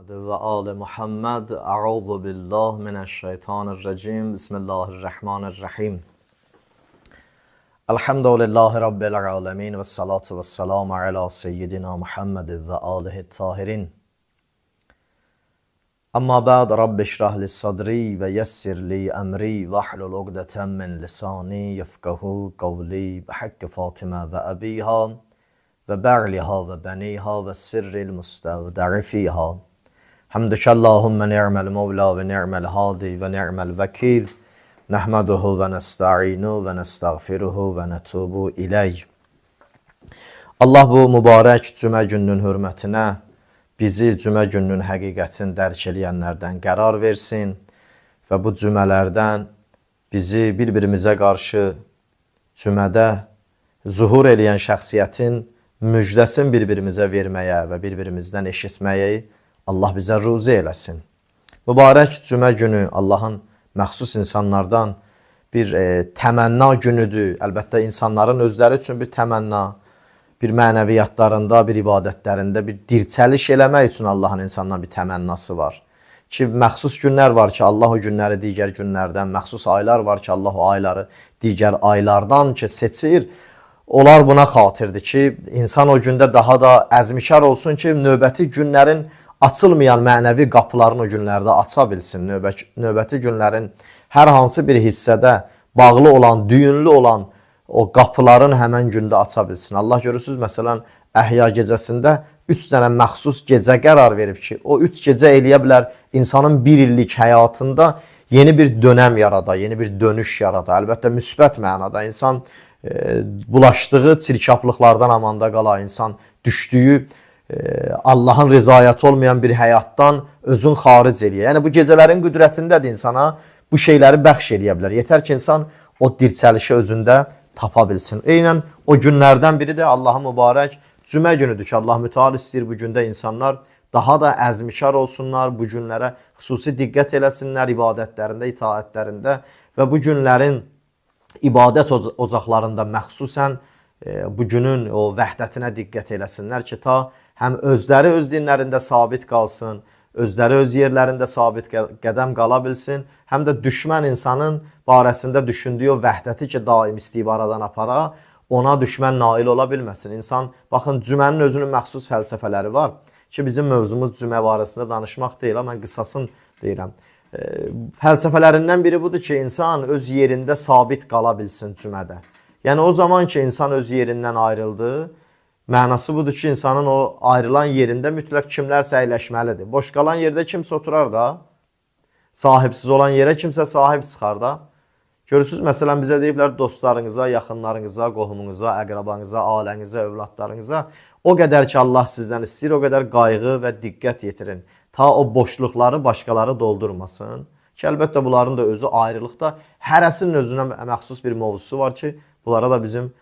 ve Ali Muhammed. Euzu billah mineşşeytanirracim. Bismillahirrahmanirrahim. Elhamdülillahi Rabbil alemin ve salatu ve selamu ala seyyidina Muhammed ve alihi tahirin. Amma ba'd, Rabbi şrah li sadri ve yessir li emri ve hlul ugdeten min lisani yefkahu kavli bi hakkı Fatıma ve abiha ve ba'liha ve beniha ve sirril mustavdari fiha. Hamdüke Allahümme ni'mel mevla ve ni'mel hadi ve ni'mel vekil. Nehmeduhu ve nesta'inu ve nestağfiruhu ve netubu ileyh. Allah bu mübarək cümə gününün hürmətinə bizi cümə gününün həqiqətini dərk eləyənlərdən qərar versin və bu cümələrdən bizi bir-birimizə qarşı cümədə zuhur eləyən şəxsiyyətin müjdəsini bir-birimizə verməyə və bir-birimizdən eşitməyi Allah bizə ruzi eləsin. Mübarək cümə günü Allahın məxsus insanlardan bir təmənna günüdür. Əlbəttə insanların özləri üçün bir təmənna, bir mənəviyyatlarında, bir ibadətlərində bir dirçəliş eləmək üçün Allahın insandan bir təmənnası var. Ki məxsus günlər var ki Allah o günləri digər günlərdən, məxsus aylar var ki Allah o ayları digər aylardan ki seçir. Onlar buna xatirdir ki insan o gündə daha da əzmkar olsun ki növbəti günlərin açılmayan mənəvi qapılarını o günlərdə aça bilsin. Növbəti günlərin hər hansı bir hissədə bağlı olan, düyünlü olan o qapıların həmən gündə aça bilsin. Allah görürsünüz, məsələn, Əhya gecəsində 3 dənə məxsus gecə qərar verib ki, o 3 gecə eləyə bilər insanın bir illik həyatında yeni bir dönəm yarada, yeni bir dönüş yarada. Əlbəttə, müsbət mənada insan bulaşdığı çirkablıqlardan amanda qala, insan düşdüyü Allahın rızayəti olmayan bir həyatdan özün xaric eləyə. Yəni bu gecələrin qüdrətindədir insana bu şeyləri bəxş eləyə bilər. Yetər ki insan o dirçəlişi özündə tapa bilsin. Eynən o günlərdən biri də Allahın mübarək cümə günüdür ki Allah mütəal istəyir bu gündə insanlar daha da əzmkar olsunlar, bu günlərə xüsusi diqqət eləsinlər ibadətlərində, itaətlərində və bu günlərin ibadət ocaqlarında məxsusən bu günün o vəhdətinə diqqət eləsinlər ki ta həm özləri öz dinlərində sabit qalsın, özləri öz yerlərində sabit qədəm qala bilsin, həm də düşmən insanın barəsində düşündüyü o vəhdəti ki daim istəyib aradan apara, ona düşmən nail ola bilməsin. İnsan, baxın, cümənin özünün məxsus fəlsəfələri var ki bizim mövzumuz cümə barəsində danışmaq deyil, amma mən qısasını deyirəm. Fəlsəfələrindən biri budur ki insan öz yerində sabit qala bilsin cümədə. Yəni o zaman ki insan öz yerindən ayrıldı, mənası budur ki, insanın o ayrılan yerində mütləq kimlərsə əyləşməlidir. Boş qalan yerdə kimsə oturar da, sahibsiz olan yerə kimsə sahib çıxar da. Görürsünüz, məsələn, bizə deyiblər dostlarınıza, yaxınlarınıza, qohumunuza, əqrabanıza, ailənizə, övladlarınıza o qədər ki Allah sizdən istəyir, o qədər qayğı və diqqət yetirin. Ta o boşluqları başqaları doldurmasın. Ki, əlbəttə, bunların da özü ayrılıqda hərəsinin özünə məxsus bir mövzusu var ki, bunlara da bizim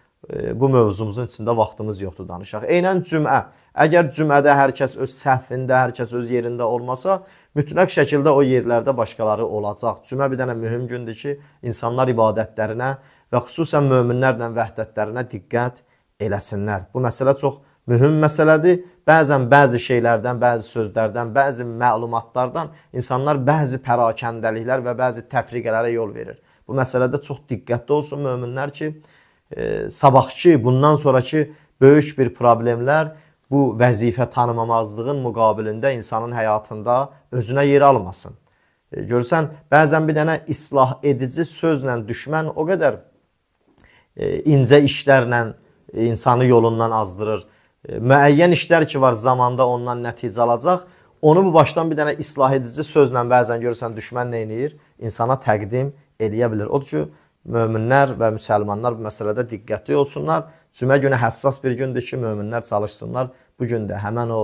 bu mövzumuzun içində vaxtımız yoxdur danışaq. Eynən cümə. Əgər cümədə hər kəs öz səhvində, hər kəs öz yerində olmasa, mütləq şəkildə o yerlərdə başqaları olacaq. Cümə bir dənə mühüm gündür ki, insanlar ibadətlərinə və xüsusən möminlərlə vəhdətlərinə diqqət eləsinlər. Bu məsələ çox mühüm məsələdir. Bəzən bəzi şeylərdən, bəzi sözlərdən, bəzi məlumatlardan insanlar bəzi pərakəndəliklər və bəzi təfriqələrə yol verir. Bu məsələdə çox diqqətli olsun möminlər ki, sabahki, bundan sonraki böyük bir problemlər bu vəzifə tanımamazlığın müqabilində insanın həyatında özünə yer almasın. Görürsən, bəzən bir dənə islah edici sözlə düşmən o qədər incə işlərlə insanı yolundan azdırır. Müəyyən işlər ki var zamanda ondan nəticə alacaq, onu bu başdan bir dənə islah edici sözlə bəzən görürsən düşmən nə edir? İnsana təqdim eləyə bilir. Odur ki, möminlər və müsəlmanlar bu məsələdə diqqətli olsunlar. Cümə günü həssas bir gündür ki, möminlər çalışsınlar. Bu gündə həmən o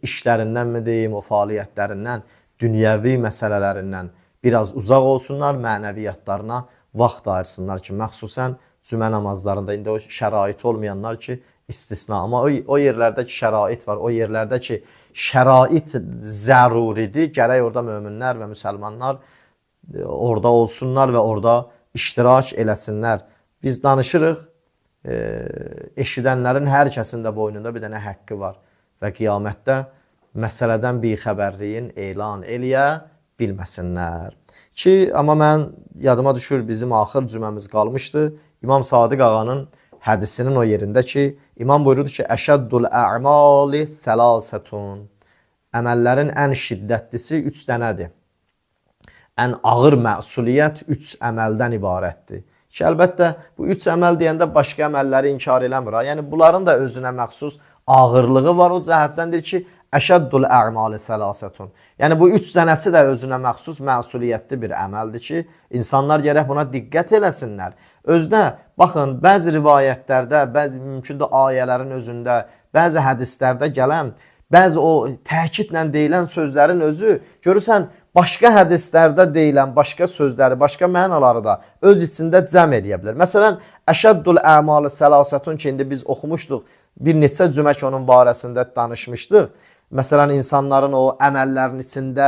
işlərindən mi deyim, o fəaliyyətlərindən, dünyəvi məsələlərindən biraz uzaq olsunlar, mənəviyyatlarına vaxt ayırsınlar ki, məxsusən cümə namazlarında indi o şərait olmayanlar ki, istisna. Amma o yerlərdə ki, şərait var, o yerlərdə ki, şərait zəruridir, gərək orada möminlər və müsəlmanlar orada olsunlar və orada iştirak eləsinlər. Biz danışırıq, eşidənlərin hər kəsində boynunda bir dənə haqqı var və qiyamətdə məsələdən bixəbərliyin elan eləyə bilməsinlər. Ki, amma mən yadıma düşür, bizim axır cüməmiz qalmışdı. İmam Sadiq ağanın hədisinin o yerində ki, İmam buyurdu ki, əşəddul ə'mali sələsətun. Əməllərin ən şiddətlisi 3 dənədir. Ən ağır məsuliyyət 3 əməldən ibarətdir. Ki, əlbəttə, bu 3 əməl deyəndə başqa əməlləri inkar eləmir. Yəni, bunların da özünə məxsus ağırlığı var. O cəhətdəndir ki, əşəddul ə'mali sələsətun. Yəni, bu 3 dənəsi də özünə məxsus məsuliyyətli bir əməldir ki, insanlar gərək buna diqqət eləsinlər. Özdə, baxın, bəzi rivayətlərdə, bəzi mümkün də ayələrin özündə, bəzi hədislərdə gələn, bəzi o təkidlə deyilən sözlərin özü, görürsən, başqa hədislərdə deyilən başqa sözləri, başqa mənaları da öz içində cəm edə bilər. Məsələn, əşəddul ə'malı sələsətun ki, indi biz oxumuşduq, bir neçə cümək onun barəsində danışmışdıq. Məsələn, insanların o əməllərin içində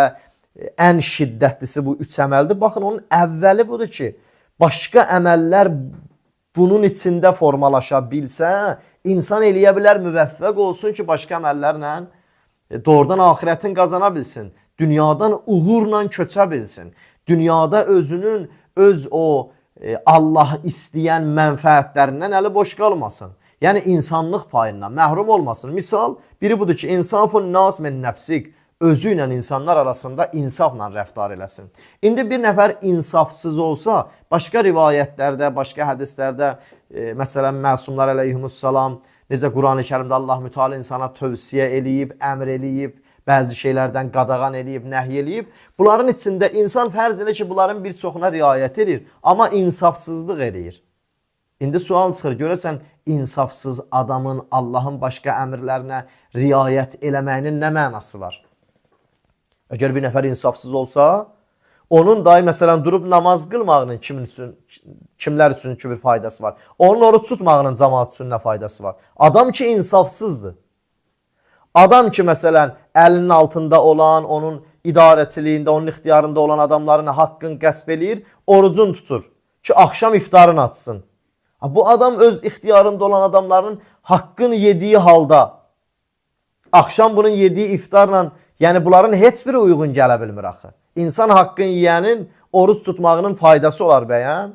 ən şiddətlisi bu 3 əməldir. Baxın, onun əvvəli budur ki, başqa əməllər bunun içində formalaşa bilsə, insan eləyə bilər, müvəffəq olsun ki, başqa əməllərlə doğrudan axirətin qazana bilsin. Dünyadan uğurla köçə bilsin. Dünyada özünün, öz o Allah istəyən mənfəətlərindən əli boş qalmasın. Yəni, insanlıq payından məhrum olmasın. Misal, biri budur ki, insafun nas min nəfsik. Özü ilə insanlar arasında insafla rəftar eləsin. İndi bir nəfər insafsız olsa, başqa rivayətlərdə, başqa hədislərdə, məsələn, məsumlar əleyhimussalam, necə Quran-ı Kərimdə Allah mütəala insana tövsiyə eləyib, əmr eləyib, bəzi şeylərdən qadağan eləyib, nəhy eləyib. Bunların içində insan fərz elə ki, bunların bir çoxuna riayət edir, amma insafsızlıq eləyir. İndi sual çıxır, görəsən, insafsız adamın Allahın başqa əmrlərinə riayət eləməyinin nə mənası var? Əgər bir nəfər insafsız olsa, onun dahi məsələn durub namaz qılmağının kimlər üçün ki bir faydası var? Onun oruç tutmağının cəmaat üçün nə faydası var? Adam ki insafsızdır. Adam ki məsələn əlinin altında olan, onun idarəçiliyində, onun ixtiyarında olan adamların haqqını qəsb eləyir, orucun tutur ki axşam iftarını açsın. Bu adam öz ixtiyarında olan adamların haqqını yediyi halda, axşam bunun yediyi iftarla, yəni bunların heç biri uyğun gələ bilmir axı. İnsan haqqını yiyənin oruç tutmağının faydası olar bəyəm.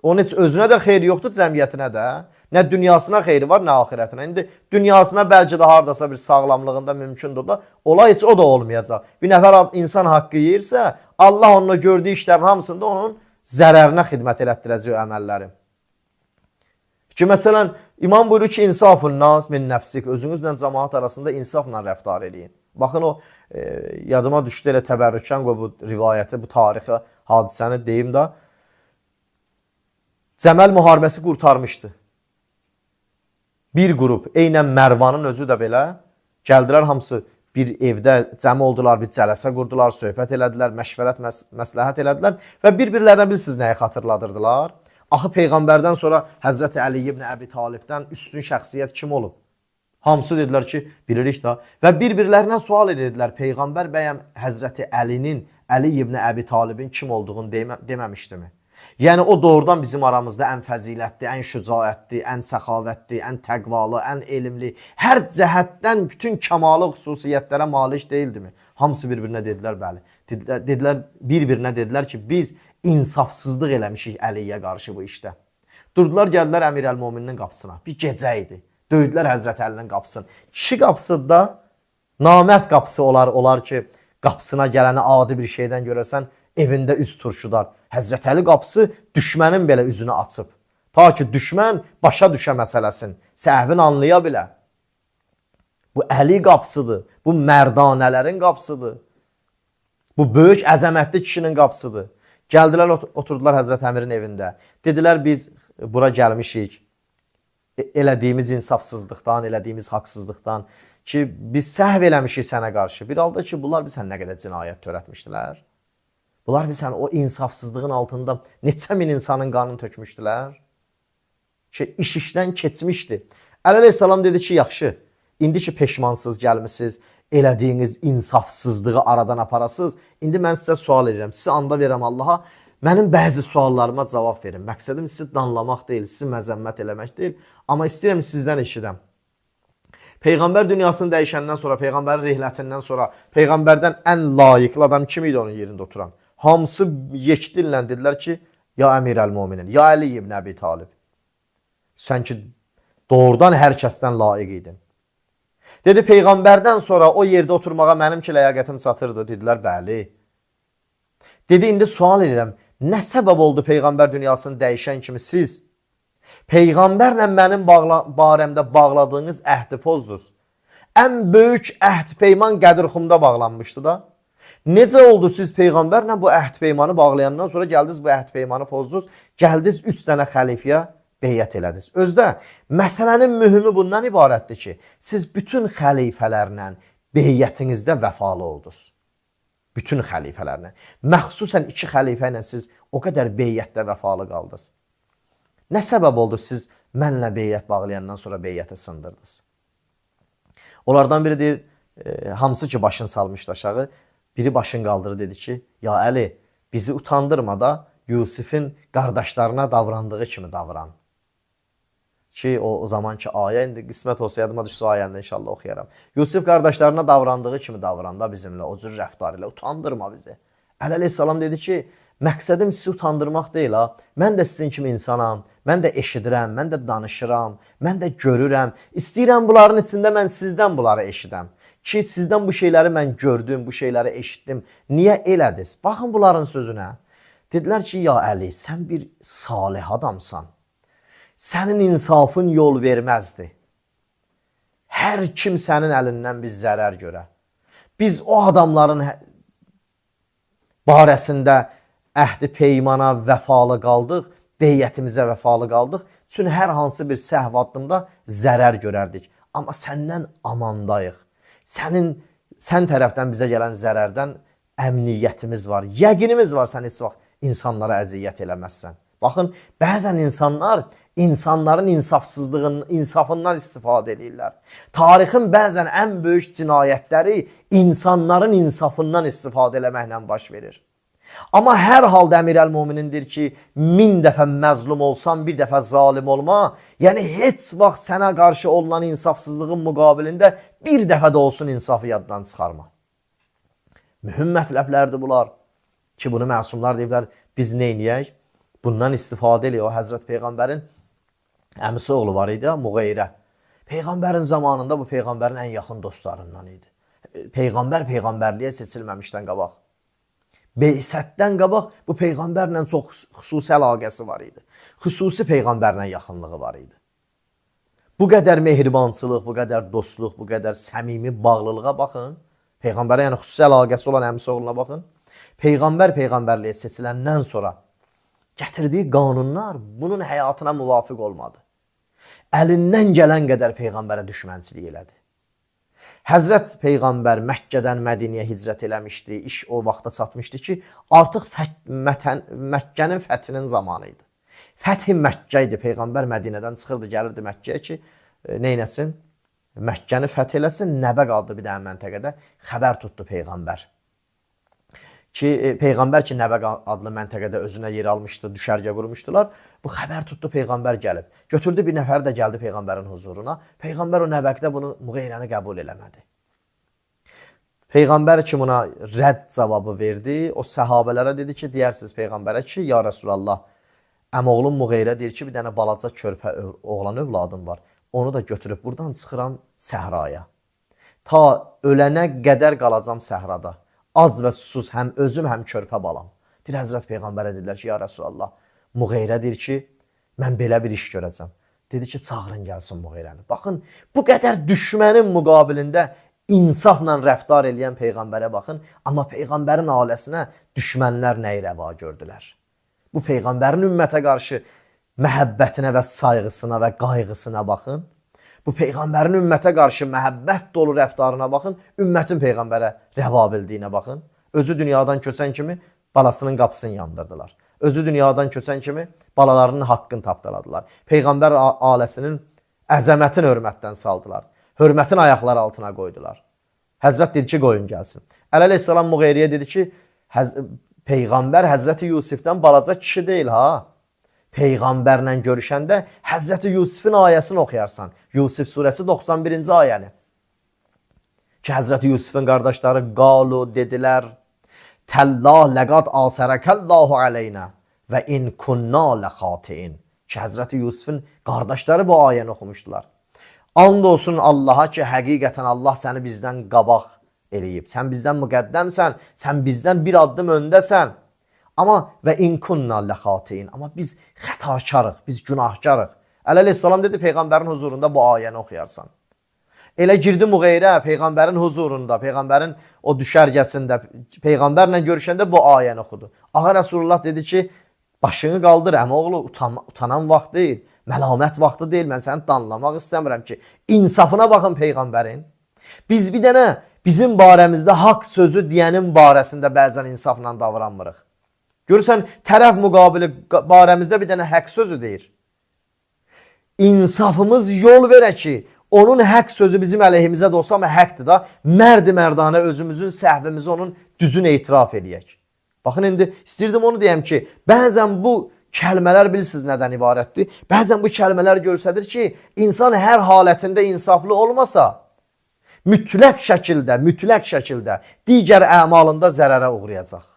Onun heç özünə də xeyri yoxdur, cəmiyyətinə də. Nə dünyasına xeyri var, nə axirətinə. İndi dünyasına bəlkə də haradasa bir sağlamlığında mümkündür da, ola heç o da olmayacaq. Bir nəfər insan haqqı yeyirsə, Allah onunla gördüyü işlərin hamısında onun zərərinə xidmət elətdirəcək əməlləri. Ki, məsələn, İmam buyurur ki, insafun nas min nəfsik, özünüzlə cəmaat arasında insafla rəftar edin. Baxın, o yadıma düşdü elə təbərrükən bu rivayəti, bu tarixi, hadisəni deyim də. Cəməl müharibəsi qurtarmışdı. Bir qrup, eynən Mərvanın özü də belə, gəldilər hamısı bir evdə cəm oldular, bir cələsə qurdular, söhbət elədilər, məşvərət, məsləhət elədilər və bir-birlərinə bilirsiniz nəyi xatırladırdılar? Axı Peyğəmbərdən sonra Həzrəti Əli ibn Əbi Talibdən üstün şəxsiyyət kim olub? Hamısı dedilər ki, bilirik da. Və bir-birlərinə sual edirdilər. Peyğəmbər bəyəm Həzrəti Əlinin, Əli ibn Əbi Talibin kim olduğunu deməmişdimi? Yəni, o doğrudan bizim aramızda ən fəzilətli, ən şücaətli, ən səxavətli, ən təqvalı, ən elmli, hər cəhətdən bütün kəmalı xüsusiyyətlərə malik deyildimi? Hamısı bir-birinə dedilər, bəli. Bir-birinə dedilər ki, biz insafsızlıq eləmişik Əliyə qarşı bu işdə. Durdular, gəldilər Əmir Əl-Mominin qapısına. Bir gecə idi. Döydülər Həzrət Əlinin qapısını. Kişi qapısı da namərd qapısı olar ki, qapısına gələni adi bir şeydən görəsən, evində üz turşudar. Həzrət Əli qapısı düşmənin belə üzünü açıb. Ta ki, düşmən başa düşə məsələsin, səhvin anlaya bilə. Bu Əli qapısıdır, bu mərdanələrin qapısıdır. Bu böyük əzəmətli kişinin qapısıdır. Gəldilər, oturdular Həzrət Əmirin evində. Dedilər, biz bura gəlmişik, elədiyimiz insafsızlıqdan, elədiyimiz haqsızlıqdan ki, biz səhv eləmişik sənə qarşı. Bir halda ki, bunlar bir sən nə qədər cinayət törətmişdilər. Bunlar bir sən o insafsızlığın altında neçə min insanın qanını tökmüşdülər. Ki, iş işdən keçmişdi. Əli əleyhissalam dedi ki, yaxşı, indi ki peşmansız gəlmişsiniz, elədiyiniz insafsızlığı aradan aparasınız. İndi mən sizə sual edirəm, sizə anda verirəm Allaha, mənim bəzi suallarıma cavab verin. Məqsədim sizi danlamaq deyil, sizi məzəmmət eləmək deyil. Amma istəyirəm sizdən eşidəm. Peyğəmbər dünyasını dəyişəndən sonra, Peyğəmbərin rihlətindən sonra, Peyğəmbərdən ən layiqli adam kim idi onun yerində oturan? Hamısı yekdillə dedilər ki, ya Əmirəl-Möminin, ya Əli ibn Əbi Talib. Sən ki, doğrudan hər kəsdən layiq idin. Dedi, Peyğəmbərdən sonra o yerdə oturmağa mənim ki, ləyaqətim çatırdı. Dedilər, bəli. Dedi, indi sual edirəm, nə səbəb oldu Peyğəmbər dünyasını dəyişən kimi siz Peyğəmbərlə mənim barəmdə bağladığınız əhdi pozdunuz? Ən böyük əhd peyman Qədirxumda bağlanmışdı da. Necə oldu siz Peyğəmbərlə bu əhd peymanı bağlayandan sonra gəldiniz bu əhd peymanı pozdunuz, gəldiniz 3 dənə xəlifəyə beyyət elədiniz. Özdə məsələnin mühümü bundan ibarətdir ki, siz bütün xəlifələrlə beyyətinizdə vəfalı oldunuz. Bütün xəlifələrlə. Məxsusən 2 xəlifə ilə siz o qədər beyyətdə vəfalı qaldınız. Nə səbəb oldu siz mənlə beyyət bağlayandan sonra beyyəti sındırdınız? Onlardan biri deyir, hamısı ki başını salmışdı aşağı, biri başını qaldırdı, dedi ki, ya Əli, bizi utandırma da Yusifin qardaşlarına davrandığı kimi davran. Ki o zamanki ayə, indi qismət olsa yadıma düşsə o ayəndə inşallah oxuyaram. Yusif qardaşlarına davrandığı kimi davran da bizimlə, o cür rəftar ilə, utandırma bizi. Əli əleyhissalam dedi ki, məqsədim sizi utandırmaq deyil ha. Mən də sizin kimi insanam, mən də eşidirəm, mən də danışıram, mən də görürəm. İstəyirəm bunların içində mən sizdən bunları eşidəm. Ki sizdən bu şeyləri mən gördüm, bu şeyləri eşitdim. Niyə elədiniz? Baxın bunların sözünə. Dedilər ki, ya Əli, sən bir salih adamsan. Sənin insafın yol verməzdi. Hər kim sənin əlindən biz zərər görə. Biz o adamların barəsində əhdi peymana vəfalı qaldıq, beyyətimizə vəfalı qaldıq. Çünki hər hansı bir səhv addımda zərər görərdik. Amma səndən amandayıq. Sən tərəfdən bizə gələn zərərdən əmniyyətimiz var, yəqinimiz var, sən heç vaxt insanlara əziyyət eləməzsən. Baxın, bəzən insanların insafından istifadə edirlər. Tarixin bəzən ən böyük cinayətləri insanların insafından istifadə eləməklə baş verir. Amma hər halda Əmirəl-Möminindir ki, 1000 dəfə məzlum olsan, bir dəfə zalim olma. Yəni, heç vaxt sənə qarşı olunan insafsızlığın müqabilində bir dəfə də olsun insafı yaddan çıxarma. Mühüm mətləblərdir bunlar ki, bunu məsumlar deyirlər, biz neyniyək? Bundan istifadə ediyor. O Həzrət Peyğəmbərin əmisi oğlu var idi, Muğeyrə. Peyğəmbərin zamanında bu Peyğəmbərin ən yaxın dostlarından idi. Peyğəmbərliyə seçilməmişdən qabaq. Beysətdən qabaq bu Peyğəmbərlə çox xüsusi əlaqəsi var idi. Xüsusi Peyğəmbərlə yaxınlığı var idi. Bu qədər mehribançılıq, bu qədər dostluq, bu qədər səmimi bağlılığa baxın. Peyğəmbərə yəni xüsusi əlaqəsi olan əmisi oğluna baxın. Peyğəmbərliyə seçiləndən sonra gətirdiyi qanunlar bunun həyatına müvafiq olmadı. Əlindən gələn qədər Peyğəmbərə düşmənçilik elədi. Həzrət Peyğəmbər Məkkədən Mədiniyə hicrət eləmişdi. İş o vaxta çatmışdı ki, artıq Məkkənin fəthinin zamanı idi. Fəth-i Məkkə idi. Peyğəmbər Mədinədən çıxırdı, gəlirdi Məkkəyə ki, neynəsin? Məkkəni fəth eləsin, nəbə qaldı bir dənə məntəqədə. Xəbər tutdu Peyğəmbər. Ki, Peyğəmbər ki, Nəbə adlı məntəqədə özünə yer almışdı, düşərgə qurmuşdular. Bu xəbər tutdu, Peyğəmbər gəlib. Götürdü bir nəfər də gəldi Peyğəmbərin huzuruna. Peyğəmbər o Nəbəqdə bunu Muğeyrəni qəbul eləmədi. Peyğəmbər ki, buna rədd cavabı verdi. O səhabələrə dedi ki, deyərsiniz Peyğəmbərə ki, ya Rəsulallah, əmoğlum Muğeyrə deyir ki, bir dənə balaca körpə oğlan övladım var. Onu da götürüb buradan çıxıram səhraya. Ta ölənə qədər qalacam səhrada. Az və susuz həm özüm, həm körpə balam. Deyir, Həzrət Peyğəmbərə dedilər ki, ya Rəsulallah, Muğeyrə deyir ki, mən belə bir iş görəcəm. Dedi ki, çağırın gəlsin Muğeyrəni. Baxın, bu qədər düşmənin müqabilində insafla rəftar eləyən Peyğəmbərə baxın. Amma Peyğəmbərin ailəsinə düşmənlər nəyi rəva gördülər? Bu Peyğəmbərin ümmətə qarşı məhəbbətinə və sayğısına və qayğısına baxın. Bu Peyğəmbərin ümmətə qarşı məhəbbət dolu rəftarına baxın, ümmətin Peyğəmbərə rəva bildiyinə baxın. Özü dünyadan köçən kimi balasının qapısını yandırdılar. Özü dünyadan köçən kimi balalarının haqqını tapdaladılar. Peyğəmbər ailəsinin əzəmətin hörmətdən saldılar. Hörmətin ayaqları altına qoydular. Həzrət dedi ki, qoyun gəlsin. Əli əleyhissalam Muğeyriyə dedi ki, Peyğəmbər Həzrəti Yusifdən balaca kişi deyil ha. Peyğəmbərlə görüşəndə Həzrəti Yusifin ayəsini oxuyarsan. Yusif surəsi 91-ci ayəni. Ki, Həzrəti Yusifin qardaşları qalu dedilər, Təllah ləqad asərəkəllahu aleynə və in kunna ləxatiin. Ki, Həzrəti Yusifin qardaşları bu ayəni oxumuşdular. And olsun Allaha ki, həqiqətən Allah səni bizdən qabaq eləyib. Sən bizdən müqəddəmsən, sən bizdən bir addım öndəsən. Amma və in kunna ləxatiin. Amma biz xətakarıq, biz günahkarıq. Əleyhissalam dedi, Peyğəmbərin huzurunda bu ayəni oxuyarsan. Elə girdi Müğeyrə, Peyğəmbərin huzurunda, Peyğəmbərin o düşərgəsində, Peyğəmbərlə görüşəndə bu ayəni oxudu. Ağa Rasulullah dedi ki, başını qaldır, əmoğlu, utanan vaxt deyil, məlamət vaxtı deyil, mən səni danlamaq istəmirəm ki, insafına baxın Peyğəmbərin. Biz bir dənə bizim barəmizdə haqq sözü deyənin barəsində bəzən insafla davranmırıq. Görürsən, tərəf müqabili barəmizdə bir dənə haqq sözü deyir. İnsafımız yol verə ki, onun haqq sözü bizim əleyhimizə də olsa, amma haqqdır da, mərd-mərdanə özümüzün səhvimizi onun düzün etiraf edək. Baxın, indi istirdim onu deyəm ki, bəzən bu kəlmələr bilirsiniz nədən ibarətdir? Bəzən bu kəlmələr göstərir ki, insan hər halətində insaflı olmasa, mütləq şəkildə digər əmalında zərərə uğrayacaq.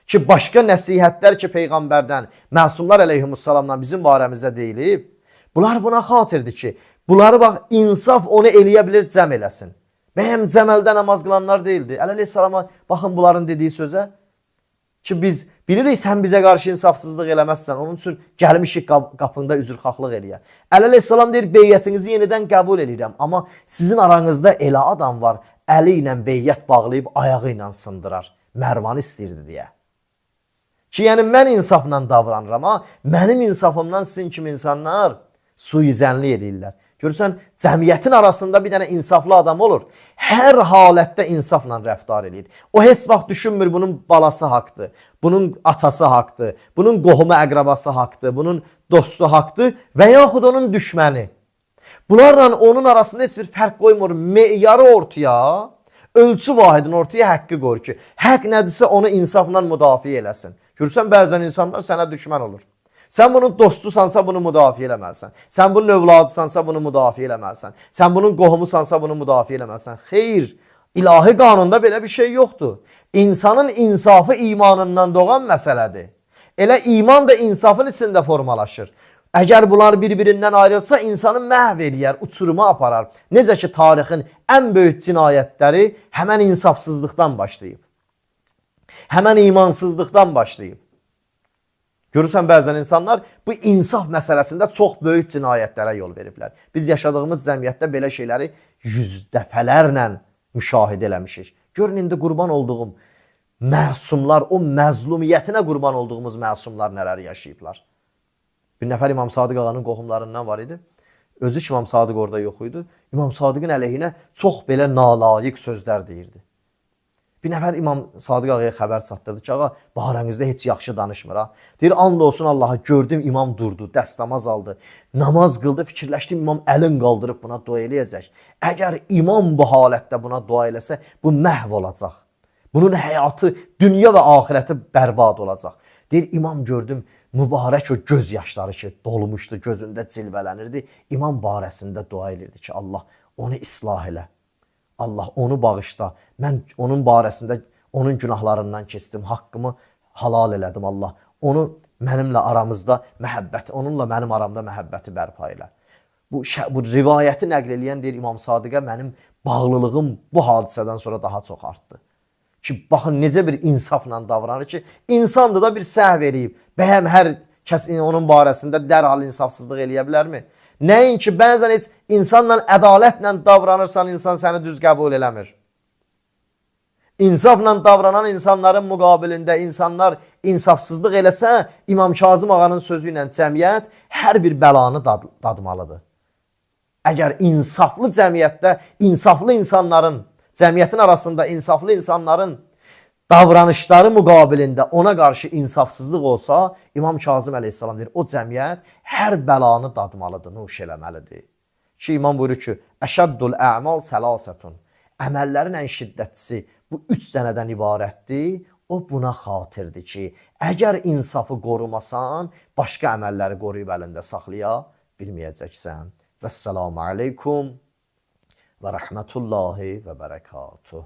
Ki, başqa nəsihətlər ki, Peyğəmbərdən, məsumlar əleyhissalamdan bizim barəmizdə deyilib, bunlar buna xatirdir ki, bunları bax, insaf onu eləyə bilir, cəm eləsin. Bəyəm cəməldə namaz qılanlar deyildi. Əleyhissalama baxın bunların dediyi sözə. Ki, biz bilirik, sən bizə qarşı insafsızlıq eləməzsən, onun üçün gəlmişik qapında üzrxahlıq eləyə. Əleyhissalam deyir, beyyətinizi yenidən qəbul edirəm. Amma sizin aranızda elə adam var, əli ilə beyyət bağlayıb, ayağı ilə sındırar. Mərvanı istəyirdi deyə. Ki, yəni mən insafla davranıram, amma mənim insafımdan sizin kimi insanlar suizənli edirlər. Görürsən, cəmiyyətin arasında bir dənə insaflı adam olur. Hər halətdə insafla rəftar edir. O heç vaxt düşünmür, bunun balası haqdır, bunun atası haqdır, bunun qohumu əqrabası haqdır, bunun dostu haqdır və yaxud onun düşməni. Bunlarla onun arasında heç bir fərq qoymur. Meyarı ortaya, ölçü vahidini ortaya haqqı qoyur ki, haqq nədirsə onu insafla müdafiə eləsin. Görürsən, bəzən insanlar sənə düşmən olur. Sən bunun dostusansa bunu müdafiə eləməlisən. Sən bunun övladısansa bunu müdafiə eləməlisən. Sən bunun qohumusansa bunu müdafiə eləməlisən. Xeyr, ilahi qanunda belə bir şey yoxdur. İnsanın insafı imanından doğan məsələdir. Elə iman da insafın içində formalaşır. Əgər bunlar bir-birindən ayrılsa, insanı məhv eləyər, uçuruma aparar. Necə ki, tarixin ən böyük cinayətləri həmən insafsızlıqdan başlayıb. Həmən imansızlıqdan başlayıb. Görürsən, bəzən insanlar bu insaf məsələsində çox böyük cinayətlərə yol veriblər. Biz yaşadığımız cəmiyyətdə belə şeyləri yüz dəfələrlə müşahidə eləmişik. Görün, indi qurban olduğum məsumlar, o məzlumiyyətinə qurban olduğumuz məsumlar nələr yaşayıblar. Bir nəfər İmam Sadiq ağanın qohumlarından var idi. Özü İmam Sadiq orada yox idi. İmam Sadiqin əleyhinə çox belə nalayiq sözlər deyirdi. Bir nəfər İmam Sadiq ağaya xəbər çatdırdı ki, ağa, barənizdə heç yaxşı danışmır. Deyir, and olsun Allaha, gördüm imam durdu, dəstəmaz aldı, namaz qıldı, fikirləşdim imam əlin qaldırıb buna dua eləyəcək. Əgər imam bu halətdə buna dua eləsə, bu məhv olacaq. Bunun həyatı, dünya və axirəti bərbad olacaq. Deyir, imam gördüm, mübarək o göz yaşları ki, dolmuşdu, gözündə cilvələnirdi. İmam barəsində dua elirdi ki, Allah onu islah elə. Allah onu bağışla, mən onun barəsində onun günahlarından keçdim, haqqımı halal elədim Allah. Onu mənimlə aramızda məhəbbəti, onunla mənim aramda məhəbbəti bərpa elə. Bu rivayəti nəql eləyən deyir İmam Sadiqə, mənim bağlılığım bu hadisədən sonra daha çox artdı. Ki, baxın necə bir insafla davranır ki, insandır da bir səhv eləyib. Bəyəm hər kəs onun barəsində dərhal insafsızlıq eləyə bilərmi? Nəinki bəzən heç insanla ədalətlə davranırsan, insan səni düz qəbul eləmir. İnsafla davranan insanların müqabilində insanlar insafsızlıq eləsə, İmam Kazım ağanın sözü ilə cəmiyyət hər bir bəlanı dadmalıdır. Əgər insaflı cəmiyyətdə, insaflı insanların, cəmiyyətin arasında insaflı insanların davranışları müqabilində ona qarşı insafsızlıq olsa, İmam Kazım əleyhissalam deyir, o cəmiyyət hər bəlanı dadmalıdır, nuş eləməlidir. Ki, İmam buyurur ki, əşəddül əmal səlasətun. Əməllərin ən şiddətlisi bu 3 dənədən ibarətdir. O buna xatirdir ki, əgər insafı qorumasan, başqa əməlləri qoruyub əlində saxlaya bilməyəcəksən. Vəssalamu aleykum və rəhmətullahi və bərəkatuh.